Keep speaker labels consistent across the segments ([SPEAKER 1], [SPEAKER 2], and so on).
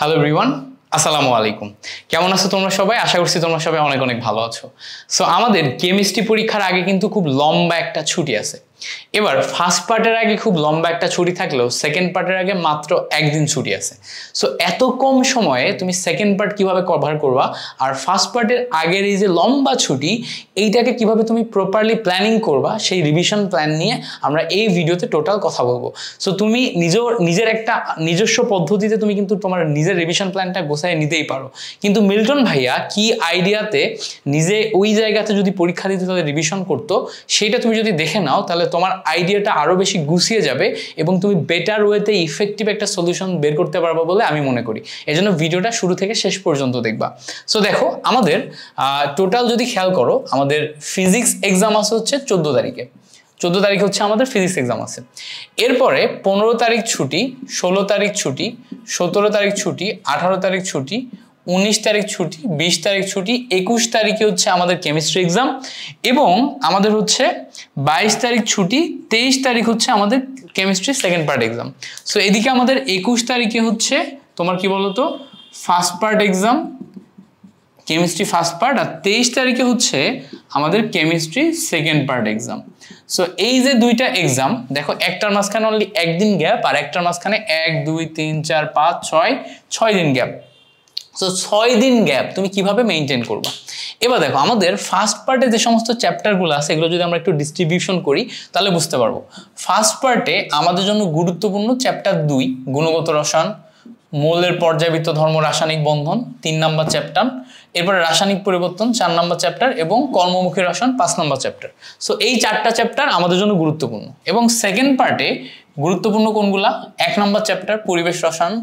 [SPEAKER 1] Hello everyone, আসসালামু আলাইকুম। কেমন আছো তোমরা সবাই? আশা করছি তোমরা সবাই অনেক অনেক ভালো আছো। সো আমাদের কেমিস্ট্রি পরীক্ষার আগে কিন্তু খুব লম্বা একটা ছুটি আছে। এবার ফার্স্ট পার্টের আগে খুব লম্বা একটা ছুটি থাকলেও সেকেন্ড পার্টের আগে মাত্র একদিন ছুটি আছে। সো এত কম সময়ে তুমি সেকেন্ড পার্ট কিভাবে কভার করবা, আর ফার্স্ট পার্টের আগের এই যে লম্বা ছুটি এইটাকে কিভাবে তুমি প্রপারলি প্ল্যানিং করবা, সেই রিভিশন প্ল্যান নিয়ে আমরা এই ভিডিওতে টোটাল কথা বলবো। সো তুমি নিজের একটা নিজস্ব পদ্ধতিতে তুমি কিন্তু তোমার নিজের রিভিশন প্ল্যানটা গোছায় নিতেই পারো, কিন্তু মিল্টন ভাইয়া কি আইডিয়াতে নিজে ওই জায়গাতে যদি পরীক্ষা দিতে তাদের রিভিশন করতো, সেটা তুমি যদি দেখে নাও তাহলে তোমার আইডিয়াটা আরো বেশি গুছিয়ে যাবে এবং তুমি বেটার ওয়েতে ইফেক্টিভ একটা সলিউশন বের করতে পারবে বলে আমি মনে করি। এজন্য ভিডিওটা শুরু থেকে শেষ পর্যন্ত দেখবা। সো দেখো, আমাদের টোটাল যদি খেয়াল করো, আমাদের ফিজিক্স এক্সাম আছে হচ্ছে 14 তারিখে। 14 তারিখে হচ্ছে আমাদের ফিজিক্স এক্সাম আছে। এরপরে 15 তারিখ ছুটি, 16 তারিখ ছুটি, 17 তারিখ ছুটি, 18 তারিখ ছুটি, 19 তারিখ ছুটি, 20 তারিখ ছুটি, 21 তারিখে হচ্ছে আমাদের কেমিস্ট্রি এক্সাম এবং আমাদের হচ্ছে 22 তারিখ ছুটি, 23 তারিখ হচ্ছে আমাদের chemistry second part exam. So এদিকে আমাদের 21 তারিখে হচ্ছে তোমার কি বলতো first part exam, chemistry first part, আর 23 তারিখে হচ্ছে আমাদের chemistry second part exam. So এই যে দুইটা এক্সাম দেখো, একটার মাঝখানে অনলি একদিন গ্যাপ আর একটার মাঝখানে 1 2 3 4 5 6 দিন গ্যাপ। সো 6 দিন গ্যাপ তুমি কিভাবে মেনটেন করবা? এবার দেখো, আমাদের ফার্স্ট পার্টে যে সমস্ত চ্যাপ্টারগুলো আছে এগুলো যদি আমরা একটু ডিস্ট্রিবিউশন করি তাহলে বুঝতে পারবো। ফার্স্ট পার্টে আমাদের জন্য গুরুত্বপূর্ণ চ্যাপ্টার 2 গুণগত রসায়ন, মৌলের পর্যায়বৃত্ত ধর্ম, রাসায়নিক বন্ধন 3 নম্বর চ্যাপ্টার, এরপরে রাসায়নিক পরিবর্তন 4 নম্বর চ্যাপ্টার এবং কর্মমুখী রসায়ন 5 নম্বর চ্যাপ্টার। সো এই 4টা চ্যাপ্টার আমাদের জন্য গুরুত্বপূর্ণ। এবং সেকেন্ড পার্টে গুরুত্বপূর্ণ কোনগুলা? 1 নম্বর চ্যাপ্টার পরিবেশ রসায়ন,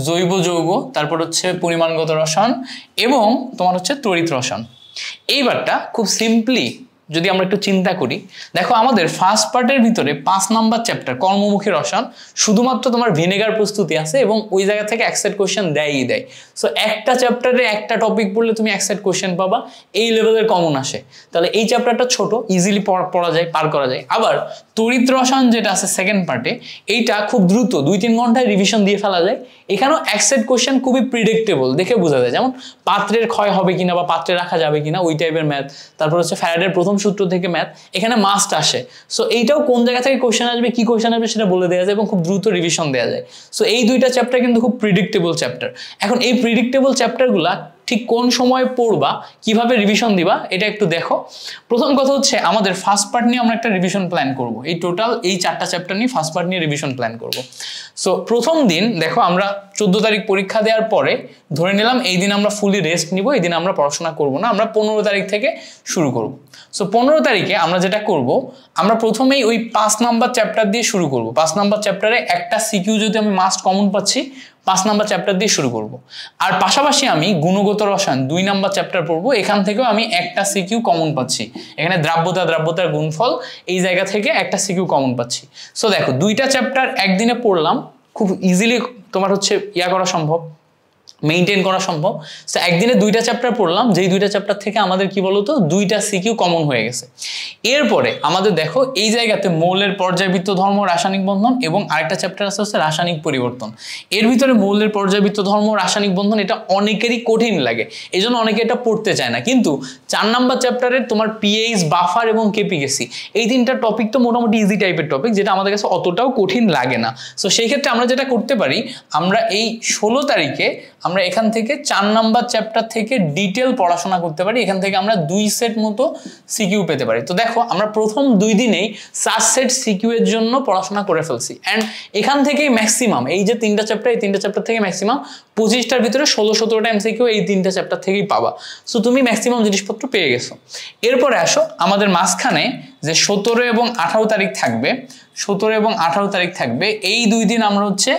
[SPEAKER 1] জৈব যৌগ, তারপর হচ্ছে পরিমাণগত রসায়ন এবং তোমার হচ্ছে তড়িৎ রসায়ন। এইবারটা খুব সিম্পলি যদি আমরা একটু চিন্তা করি, দেখো আমাদের ফার্স্ট পার্টের ভিতরে 5 নাম্বার চ্যাপ্টার কর্মমুখী রসায়ন শুধুমাত্র তোমার ভিনেগার প্রস্তুতি আছে এবং ওই জায়গা থেকে একসেট কোশ্চেন দেয়ই দেয়। সো একটা চ্যাপ্টারে একটা টপিক পড়লে তুমি একসেট কোশ্চেন পাবা, এই লেভেলের কমন আসে। তাহলে এই চ্যাপ্টারটা ছোট, ইজিলি পড়া যায়, পার করা যায়। আবার তড়িৎ রসায়ন যেটা আছে সেকেন্ড পার্টে, এইটা খুব দ্রুত 2-3 ঘন্টায় রিভিশন দিয়ে ফেলা যায়। এখানেও একসেট কোশ্চেন খুবই প্রিডিক্টেবল, দেখে বোঝা যায়, যেমন পাত্রের ক্ষয় হবে কিনা বা পাত্রে রাখা যাবে কিনা ওই টাইপের ম্যাথ। তারপর হচ্ছে ফ্যারাডের প্রথম সূত্র থেকে ম্যাথ, এখানে মাস্ট আসে। সো এইটাও কোন জায়গা থেকে কোশ্চেন আসবে, কি কোশ্চেন আসবে সেটা বলে দেওয়া যায় এবং খুব দ্রুত রিভিশন দেওয়া যায়। সো এই দুইটা চ্যাপ্টার কিন্তু খুব প্রিডিক্টেবল চ্যাপ্টার। এখন এই প্রিডিক্টেবল চ্যাপ্টারগুলা ঠিক কোন সময় পড়বা, কিভাবে রিভিশন দিবা, এটা একটু দেখো। প্রথম কথা হচ্ছে আমাদের ফার্স্ট পার্ট নিয়ে আমরা একটা রিভিশন প্ল্যান করব। এই টোটাল এই 4টা চ্যাপ্টার নিয়ে ফার্স্ট পার্ট নিয়ে রিভিশন প্ল্যান করব। সো প্রথম দিন দেখো, আমরা 14 তারিখ পরীক্ষা দেওয়ার পরে ধরে নিলাম এই দিন আমরা ফুলি রেস্ট নিব, এই দিন আমরা পড়াশোনা করব না, আমরা 15 তারিখ থেকে শুরু করব। সো 15 তারিখে আমরা যেটা করব, আমরা প্রথমেই ওই 5 নাম্বার চ্যাপ্টার দিয়ে শুরু করব। 5 নাম্বার চ্যাপ্টারে একটা সিকিউ যদি আমি মাস্ট কমন পাচ্ছি, 5 নাম্বার চ্যাপ্টার দিয়ে শুরু করব। আর পাশাপাশি আমি গুণগত রসায়ন 2 নাম্বার চ্যাপ্টার পড়বো, এখান থেকেও আমি একটা সিকিউ কমন পাচ্ছি। এখানে দ্রাব্যতার গুণফল, এই জায়গা থেকে একটা সিকিউ কমন পাচ্ছি। সো দেখো, 2টা চ্যাপ্টার একদিনে পড়লাম, খুব ইজিলি তোমার হচ্ছে করা সম্ভব, মেইনটেইন করা সম্ভব। সো একদিনে 2টা চ্যাপ্টার পড়লাম, যেই 2টা চ্যাপ্টার থেকে আমাদের কি বলতো 2টা সিকিউ কমন হয়ে গেছে। এরপরে আমাদের দেখো এই জায়গাতে মৌলের পর্যায়বৃত্ত ধর্ম, রাসায়নিক বন্ধন এবং আরেকটা চ্যাপ্টার আছে হচ্ছে রাসায়নিক পরিবর্তন। এর ভিতরে মৌলের পর্যায়বৃত্ত ধর্ম, রাসায়নিক বন্ধন এটা অনেকেরই কঠিন লাগে, এই জন্য অনেকে এটা পড়তে চায় না। কিন্তু 4 নাম্বার চ্যাপ্টারের তোমার পিএইচ, বাফার এবং কেপিকেসি, এই 3টা টপিক তো মোটামুটি ইজি টাইপের টপিক, যেটা আমাদের কাছে অতটাও কঠিন লাগে না। সো সেই ক্ষেত্রে আমরা যেটা করতে পারি, আমরা এই 16 তারিখে আমরা এখান থেকে 4 নাম্বার চ্যাপ্টার থেকে ডিটেল পড়াশোনা করতে পারি। এখান থেকে আমরা 2 সেট মতো সিকিউ পেতে পারি। তো দেখো, আমরা প্রথম 2 দিনেই 4 সেট সিকিউ এর জন্য পড়াশোনা করে ফেলছি। অ্যান্ড এখান থেকেই ম্যাক্সিমাম এই যে 3টা চ্যাপ্টার, এই 3টা চ্যাপ্টার থেকে ম্যাক্সিমাম 25টার ভিতরে 16-17টা এমসিকিউ এই 3টা চ্যাপ্টার থেকেই পাবা। সো তুমি ম্যাক্সিমাম জিনিসপত্র পেয়ে গেছো। এরপরে আসো, আমাদের মাঝখানে যে 17 এবং 18 তারিখ থাকবে, 17 এবং 18 তারিখ থাকবে, এই 2 দিন আমরা হচ্ছে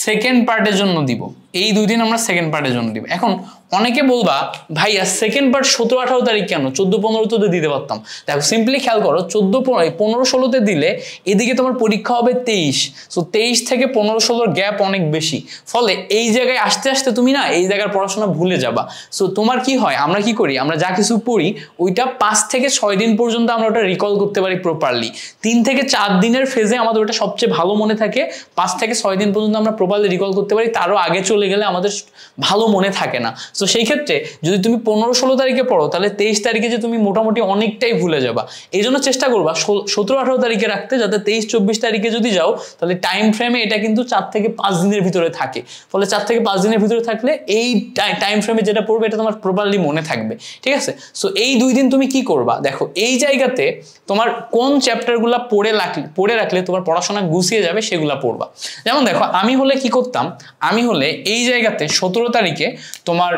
[SPEAKER 1] সেকেন্ড পার্টের জন্য দিব। এই 2 দিন আমরা সেকেন্ড পার্টের জন্য দিব। এখন অনেকে বলবা ভাইয়া সেকেন্ড পার্ট 17-18 তারিখ কেন, 14-15 তো দিতে পারতাম। দেখো সিম্পলি খেয়াল করো, 14-15-16 দিলে এদিকে তোমার পরীক্ষা হবে 23, সো 23 থেকে 15-16 গ্যাপ অনেক বেশি, ফলে এই জায়গায় আসতে আসতে তুমি না এই জায়গার পড়াশোনা ভুলে যাবা। সো তোমার কি হয়, আমরা কি করি, আমরা যা কিছু পড়ি ওইটা 5 থেকে 6 দিন পর্যন্ত আমরা ওটা রিকল করতে পারি প্রপারলি। 3 থেকে 4 দিনের ফেজে আমাদের ওটা সবচেয়ে ভালো মনে থাকে, 5 থেকে 6 দিন পর্যন্ত আমরা প্রপারলি রিকল করতে পারি, তারও আগে চলে গেলে আমাদের ভালো মনে থাকে না। সো সেই ক্ষেত্রে যদি তুমি 15-16 তারিখে পড়ো তাহলে 23 তারিখে যে তুমি মোটামুটি অনেকটাই ভুলে যাবা। এই জন্য চেষ্টা করবা 17-18 তারিখে রাখতে, যাতে 23-24 তারিখে যদি যাও তাহলে টাইম ফ্রেমে এটা কিন্তু 4 থেকে 5 দিনের ভিতরে থাকে, ফলে 4 থেকে 5 দিনের ভিতরে থাকলে এই টাইম ফ্রেমে যেটা পড়বে এটা তোমার প্রপারলি মনে থাকবে, ঠিক আছে। সো এই 2 দিন তুমি কি করবা, দেখো এই জায়গাতে তোমার কোন চ্যাপ্টারগুলো পড়ে রাখলে তোমার পড়াশোনা গুছিয়ে যাবে সেগুলো পড়বা। যেমন দেখো আমি হলে কি করতাম, আমি হলে এই জায়গাতে 17 তারিখে তোমার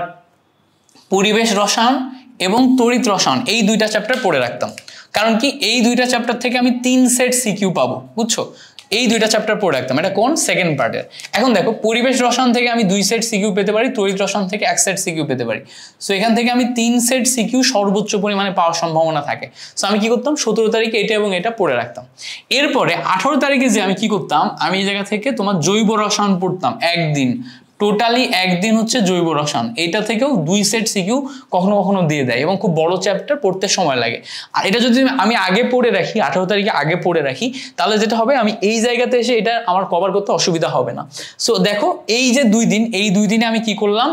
[SPEAKER 1] পরিবেশ রসায়ন এবং তড়িৎ রসায়ন এই 2টা চ্যাপ্টার পড়ে রাখতাম। কারণ কি, এই 2টা চ্যাপ্টার থেকে আমি 3 সেট সিকিউ পাবো, বুঝছো। এই 2টা চ্যাপ্টার পড়ে রাখতাম, এটা কোন সেকেন্ড পার্টের। এখন দেখো পরিবেশ রসায়ন থেকে আমি 2 সেট সিকিউ পেতে পারি, তড়িৎ রসায়ন থেকে 1 সেট সিকিউ পেতে পারি। সো এখান থেকে আমি 3 সেট সিকিউ সর্বোচ্চ পরিমাণে পাওয়ার সম্ভাবনা থাকে। সো আমি কি করতাম, 17 তারিখে এটা এবং এটা পড়ে রাখতাম। এরপরে 18 তারিখে যে আমি কি করতাম, আমি এই জায়গা থেকে তোমার জৈব রসায়ন পড়তাম একদিন, টোটালি একদিন হচ্ছে জৈব রসায়ন, এইটা থেকেও 2 সেট সিকিউ কখনো কখনো দিয়ে দেয় এবং খুব বড় চ্যাপ্টার, পড়তে সময় লাগে। আর এটা যদি আমি আগে পড়ে রাখি, 18 তারিখে আগে পড়ে রাখি, তাহলে যেটা হবে আমি এই জায়গাতে এসে এটা আমার কভার করতে অসুবিধা হবে না। সো দেখো এই যে 2 দিন, এই 2 দিনে আমি কি করলাম,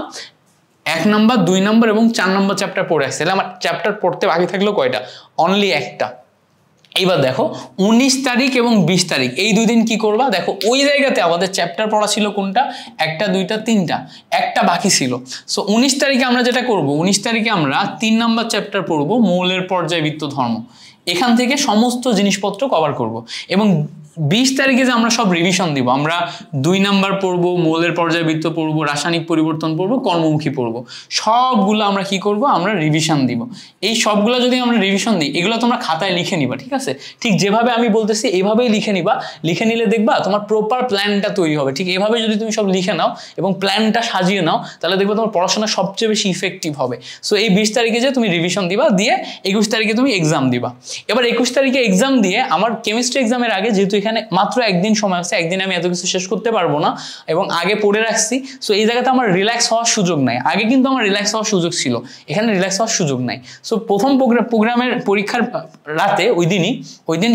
[SPEAKER 1] 1 নম্বর 2 নম্বর এবং 4 নম্বর চ্যাপ্টার পড়ে আসছে। আমার চ্যাপ্টার পড়তে বাকি থাকলো কয়টা, অনলি একটা। এইবার দেখো 19 তারিখ এবং 20 তারিখ এই 2 দিন কি করবা, দেখো ওই জায়গাতে আমাদের চ্যাপ্টার পড়া ছিল কোনটা, 1টা 2টা 3টা, একটা বাকি ছিল। সো 19 তারিখে আমরা যেটা করব, 19 তারিখে আমরা 3 নম্বর চ্যাপ্টার পড়বো, মৌলের পর্যায়বৃত্ত ধর্ম। এখান থেকে সমস্ত জিনিসপত্র কভার করব এবং 20 তারিখে যে আমরা সব রিভিশন দিব, আমরা 2 নাম্বার পড়বো, মৌলের পর্যায়বৃত্ত পড়বো, রাসায়নিক পরিবর্তন পড়বো, কর্মমুখী পড়বো, সবগুলো আমরা কি করব, আমরা রিভিশন দিব। এই সবগুলো যদি আমরা রিভিশন দিই, এগুলো তোমরা খাতায় লিখে নিবা, ঠিক আছে। ঠিক যেভাবে আমি বলতেছি এইভাবেই লিখে নিবা, লিখে নিলে দেখবা তোমার প্রপার প্ল্যানটা তৈরি হবে। ঠিক এইভাবে যদি তুমি সব লিখে নাও এবং প্ল্যানটা সাজিয়ে নাও, তাহলে দেখবা তোমার পড়াশোনা সবচেয়ে বেশি ইফেক্টিভ হবে। সো এই 20 তারিখে যে তুমি রিভিশন দিবা, দিয়ে 21 তারিখে তুমি এক্সাম দিবা। এবার 21 তারিখে এক্সাম দিয়ে আমার কেমিস্ট্রি এক্সামের আগে, যেহেতু এখানে মাত্র একদিন সময় আছে, একদিনে আমি এত কিছু শেষ করতে পারবো না এবং আগে পড়ে রাখছি, সো এই জায়গাতে আমার রিল্যাক্স হওয়ার সুযোগ নাই। আগে কিন্তু আমার রিল্যাক্স হওয়ার সুযোগ ছিল, এখানে রিল্যাক্স হওয়ার সুযোগ নাই। সো প্রথম প্রোগ্রামের পরীক্ষার রাতে ওই দিন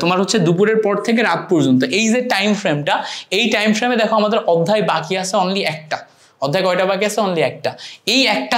[SPEAKER 1] তোমার হচ্ছে দুপুরের পর থেকে রাত পর্যন্ত এই যে টাইম ফ্রেমটা, এই টাইম ফ্রেমে দেখো আমাদের অধ্যায় বাকি আছে অনলি একটা। অধ্যায় কয়টা বাকি আছে, অনলি একটা। এই একটা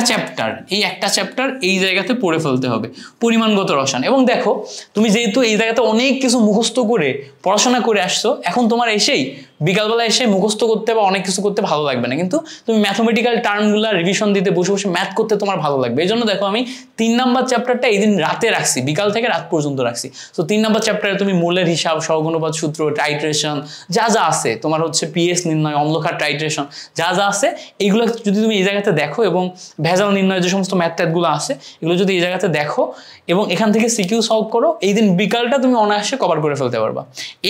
[SPEAKER 1] চ্যাপ্টার এই জায়গাতে পড়ে ফেলতে হবে, পরিমাণগত রসায়ন। এবং দেখো তুমি যেহেতু এই জায়গাতে অনেক কিছু মুখস্থ করে পড়াশোনা করে আসছো, এখন তোমার এসেই বিকালবেলা এসে মুখস্থ করতে বা অনেক কিছু করতে ভালো লাগবে না, কিন্তু তুমি ম্যাথমেটিক্যাল টার্মগুলো রিভিশন দিতে বসে বসে ম্যাথ করতে তোমার ভালো লাগবে। এই জন্য দেখো আমি 3 নাম্বার চ্যাপ্টারটা এই দিন রাতে রাখছি, বিকাল থেকে রাত পর্যন্ত রাখছি। তো 3 নাম্বার চ্যাপ্টারে তুমি মূলের হিসাব, সহগুণপাত সূত্র, টাইট্রেশন যা যা আছে, তোমার হচ্ছে পিএস নির্ণয়, অম্লক্ষার টাইট্রেশন যা যা আছে, এইগুলো যদি তুমি এই জায়গাতে দেখো এবং ভেজাল নির্ণয় যে সমস্ত ম্যাথ ট্যাথগুলো আছে, এগুলো যদি এই জায়গাতে দেখো এবং এখান থেকে সিকিউ সলভ করো, এই দিন বিকালটা তুমি অনায়াসে কভার করে ফেলতে পারবা।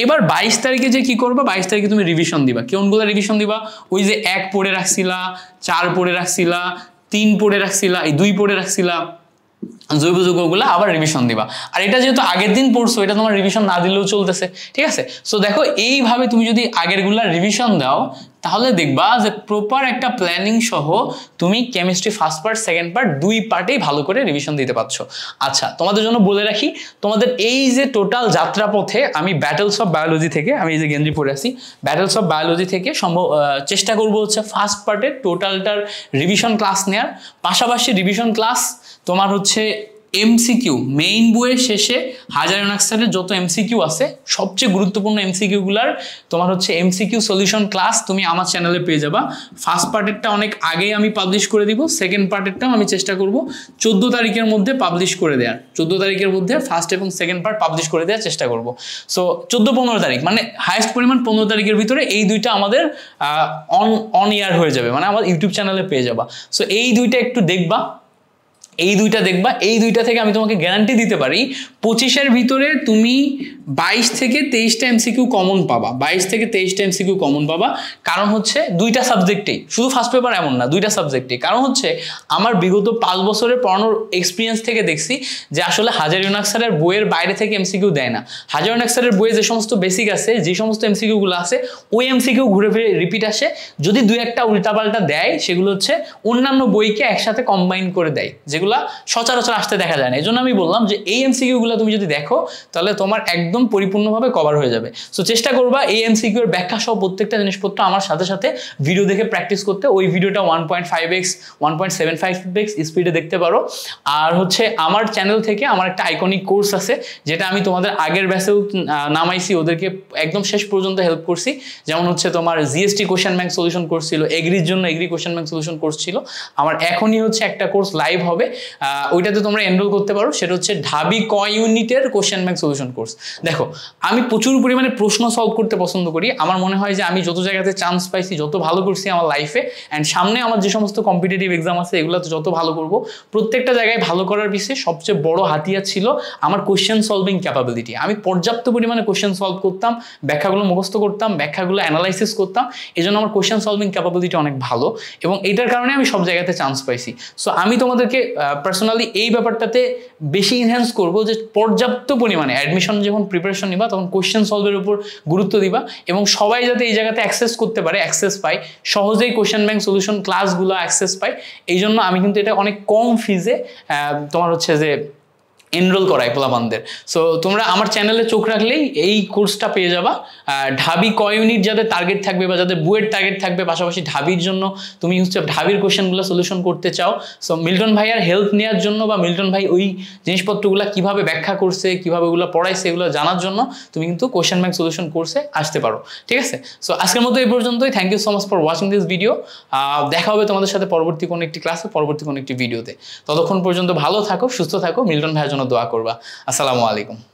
[SPEAKER 1] এবার 22 তারিখে যে কি করবা, 22 তারিখে তুমি রিভিশন দিবা। কোনগুলো রিভিশন দিবা, ওই যে 1 পড়ে রাখছিলা, 4 পড়ে রাখছিলা, 3 পড়ে রাখছিলা, এই 2 পড়ে রাখছিলা, জৈব যৌগগুলো আবার রিভিশন দিবা। আর এটা যেহেতু আগের দিন পড়ছো, এটা তোমার রিভিশন না দিলেও চলতেছে, ঠিক আছে। সো দেখো এইভাবে তুমি যদি আগেরগুলা রিভিশন দাও, তাহলে দেখবা যে প্রপার একটা প্ল্যানিং সহ তুমি chemistry first part second part 2 পার্টেই ভালো করে রিভিশন দিতে পারছো। আচ্ছা, তোমাদের জন্য বলে রাখি, তোমাদের এই যে টোটাল যাত্রাপথে আমি ব্যাটেলস অফ বায়োলজি থেকে, আমি এই যে গেঞ্জি পরে আছি, ব্যাটেলস অফ বায়োলজি থেকে চেষ্টা করবো হচ্ছে ফার্স্ট পার্টের টোটালটার রিভিশন ক্লাস নেওয়ার, পাশাপাশি রিভিশন ক্লাস তোমার হচ্ছে এমসিকিউ, মেইন বইয়ের শেষে হাজারিন আখতারের যত এমসিকিউ আছে, সবচেয়ে গুরুত্বপূর্ণ এমসিকিউগুলার তোমার হচ্ছে এমসিকিউ সলিউশন ক্লাস তুমি আমার চ্যানেলে পেয়ে যাবা। ফার্স্ট পার্টেরটা অনেক আগেই আমি পাবলিশ করে দিব, সেকেন্ড পার্টেরটাও আমি চেষ্টা করব 14 তারিখের মধ্যে পাবলিশ করে দেওয়ার। 14 তারিখের মধ্যে ফার্স্ট এবং সেকেন্ড পার্ট পাবলিশ করে দেওয়ার চেষ্টা করব। সো 14-15 তারিখ মানে হাইয়েস্ট পরিমাণ 15 তারিখের ভিতরে এই 2টা আমাদের অন ইয়ার হয়ে যাবে, মানে আমার ইউটিউব চ্যানেলে পেয়ে যাবা। সো এই 2টা একটু দেখবা, এই দুইটা দেখবা, এই দুইটা থেকে আমি তোমাকে গ্যারান্টি দিতে পারি 25-এর ভিতরে তুমি 22 থেকে 23টা এমসিকিউ কমন পাবা, 22 থেকে 23টা এমসিকিউ কমন পাবা। কারণ হচ্ছে দুইটা সাবজেক্টেই, শুধু ফার্স্ট পেপার এমন না, দুইটা সাবজেক্টেই। কারণ হচ্ছে আমার বিগত 5 বছরের পড়ানোর এক্সপিরিয়েন্স থেকে দেখছি যে আসলে হাজারীবাগ স্যারের বইয়ের বাইরে থেকে এমসিকিউ দেয় না। হাজারীবাগ স্যারের বইয়ে যে সমস্ত বেসিক আছে, যে সমস্ত এমসিকিউগুলো আছে, ওই এমসিকিউ ঘুরে ফিরে রিপিট আসে। যদি দুই একটা উল্টাপাল্টা দেয় সেগুলো হচ্ছে অন্যান্য বইকে একসাথে কম্বাইন করে দেয়, যেগুলো সচরাচর আসতে দেখা যায় না। এই জন্য আমি বললাম যে এই এমসিকিউ গুলো তুমি যদি দেখো তাহলে তোমার একদম পরিপূর্ণভাবে কভার হয়ে যাবে। সো চেষ্টা করবা এই এমসিকিউ এর ব্যাখ্যা সহ প্রত্যেকটা জিনিসপত্র আমার সাথে সাথে ভিডিও দেখে প্র্যাকটিস করতে। ওই ভিডিওটা 1.5x 1.75x স্পিডে দেখতে পারো। আর হচ্ছে আমার চ্যানেল থেকে আমার একটা আইকনিক কোর্স আছে, যেটা আমি তোমাদের আগের ব্যাচেও নামাইছি, ওদেরকে একদম শেষ পর্যন্ত হেল্প করছি। যেমন হচ্ছে তোমার GST question bank solution course ছিল, এগ্রির জন্য agri question bank solution course ছিল। আমার এখনই হচ্ছে একটা কোর্স লাইভ হবে, ওইটাতে তোমরা এনরোল করতে পারো। সেটা হচ্ছে ঢাবি ক ইউনিটের কোশ্চেন ব্যাংক সলিউশন কোর্স। দেখো, আমি প্রচুর পরিমাণে প্রশ্ন সলভ করতে পছন্দ করি। আমার মনে হয় যে আমি যত জায়গাতে চান্স পাইছি, যত ভালো করছি আমার লাইফে, অ্যান্ড সামনে আমার যে সমস্ত কম্পিটিটিভ এক্সাম আছে এগুলোতে যত ভালো করব, প্রত্যেকটা জায়গায় ভালো করার পিছিয়ে সবচেয়ে বড় হাতিয়ার ছিল আমার কোশ্চেন সলভিং ক্যাপাবিলিটি। আমি পর্যাপ্ত পরিমাণে কোশ্চেন সলভ করতাম, ব্যাখ্যাগুলো মুখস্থ করতাম, ব্যাখ্যাগুলো অ্যানালাইসিস করতাম। এই জন্য আমার কোশ্চেন সলভিং ক্যাপাবিলিটি অনেক ভালো, এবং এটার কারণে আমি সব জায়গাতে চান্স পাইছি। সো আমি তোমাদেরকে পার্সোনালি এই ব্যাপারটাতে বেশি ইনহ্যান্স করবো যে পর্যাপ্ত পরিমাণে অ্যাডমিশন যখন প্রিপারেশন নিবা তখন কোশ্চেন সলভের উপর গুরুত্ব দিবা, এবং সবাই যাতে এই জায়গাতে অ্যাক্সেস করতে পারে, অ্যাক্সেস পায়, সহজেই কোশ্চেন ব্যাংক সলিউশন ক্লাসগুলো অ্যাক্সেস পায়। এই জন্য আমি কিন্তু এটা অনেক কম ফিজে তোমার হচ্ছে যে এনরোল করাই পোলাপানদের। সো তোমরা আমার চ্যানেলে চোখ রাখলেই এই কোর্সটা পেয়ে যাবা। ঢাবি ক ইউনিট যাদের টার্গেট থাকবে বা যাদের বুয়ের টার্গেট থাকবে, পাশাপাশি ঢাবির জন্য তুমি হচ্ছে ঢাবির কোশ্চেনগুলো সলিউশন করতে চাও, সো মিল্টন ভাইয়ার হেল্প নেওয়ার জন্য বা মিল্টন ভাই ওই জিনিসপত্রগুলো কীভাবে ব্যাখ্যা করছে, কীভাবে ওগুলো পড়াইছে, এগুলো জানার জন্য তুমি কিন্তু কোশ্চেন ব্যাংক সলিউশন কোর্সে আসতে পারো। ঠিক আছে? সো আজকের মতো এই পর্যন্তই। Thank you so much for watching this video. দেখা হবে তোমাদের সাথে পরবর্তী কোনো একটি ক্লাসে, পরবর্তী কোনো একটি ভিডিওতে। ততক্ষণ পর্যন্ত ভালো থাকো, সুস্থ থাকো, মিল্টন ভাইয়ের জন্য দোয়া করবা। আসসালামু আলাইকুম।